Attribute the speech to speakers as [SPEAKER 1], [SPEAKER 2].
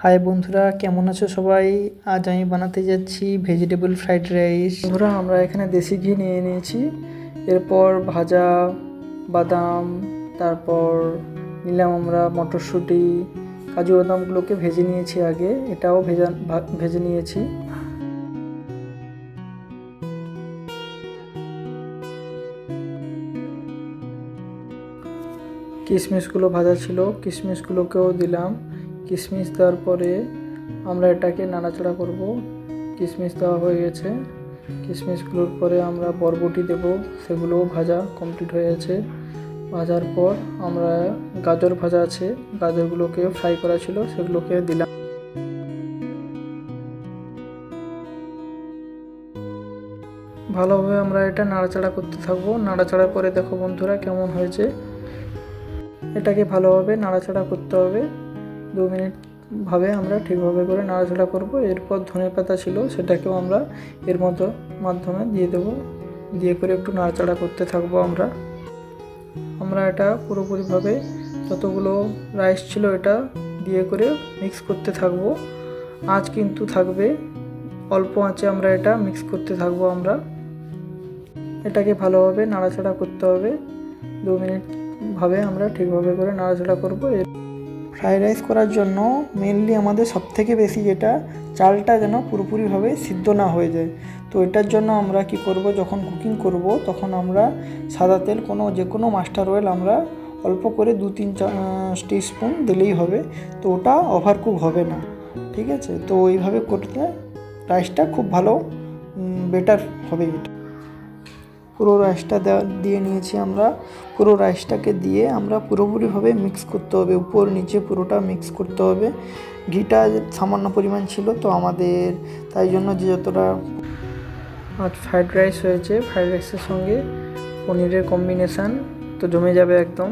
[SPEAKER 1] High বন্ধুরা, কেমন আছো সবাই? আজ আমি বানাতে যাচ্ছি ভেজিটেবল ফ্রাইড রাইস। বন্ধুরা, আমরা এখানে দেশি ঘি নিয়ে নিয়েছি, এরপর ভাজা বাদাম, তারপর নিলাম আমরা মটরশুঁটি, কাজু বাদামগুলোকে ভেজে নিয়েছি আগে, এটাও ভেজে নিয়েছি। কিশমিশগুলো ভাজা ছিল, কিশমিশগুলোকেও দিলাম। কিশমিশ দেওয়ার পরে আমরা এটাকে নাড়াচাড়া করব। কিশমিশ দেওয়া হয়ে গেছে, কিশমিশগুলোর পরে আমরা বরবটি দেব, সেগুলোও ভাজা কমপ্লিট হয়ে গেছে। ভাজার পর আমরা গাজর ভাজা আছে, গাজরগুলোকে ফ্রাই করা ছিল, সেগুলোকে দিলাম। ভালোভাবে আমরা এটা নাড়াচাড়া করতে থাকবো। নাড়াচাড়া করে দেখো বন্ধুরা কেমন হয়েছে। এটাকে ভালোভাবে নাড়াচাড়া করতে হবে, 2 মিনিট ভাবে আমরা ঠিকভাবে করে নাড়াচাড়া করব। এরপর ধনেপাতা ছিল, সেটাকেও আমরা এর মাধ্যমে দিয়ে দেব, দিয়ে করে একটু নাড়াচাড়া করতে থাকবো। আমরা এটা পুরোপুরিভাবে যতগুলো রাইস ছিল এটা দিয়ে করে মিক্স করতে থাকবো। আঁচ কিন্তু থাকবে অল্প আঁচে, আমরা এটা মিক্স করতে থাকবো। আমরা এটাকে ভালোভাবে নাড়াচাড়া করতে হবে, 2 মিনিট ভাবে আমরা ঠিকভাবে করে নাড়াচাড়া করব। ফ্রাইড রাইস করার জন্য মেনলি আমাদের সবথেকে বেশি যেটা, চালটা যেন পুরোপুরিভাবে সিদ্ধ না হয়ে যায়। তো এটার জন্য আমরা কি করব, যখন কুকিং করব তখন আমরা সাদা তেল যে কোনো মাস্টার অয়েল আমরা অল্প করে 2-3 টিস্পুন দিলেই হবে। তো ওটা ওভারকুক হবে না, ঠিক আছে? তো এইভাবে করতে রাইসটা খুব ভালো বেটার হবে। এটা পুরো রাইসটা দিয়ে নিয়েছি আমরা। পুরো রাইসটাকে দিয়ে আমরা পুরোপুরিভাবে মিক্স করতে হবে, উপর নিচে পুরোটা মিক্স করতে হবে। ঘিটা সামান্য পরিমাণ ছিল তো আমাদের, তাই জন্য যে যতটা আজ ফ্রাইড রাইস হয়েছে, ফ্রাইড রাইসের সঙ্গে পনিরের কম্বিনেশান তো জমে যাবে একদম।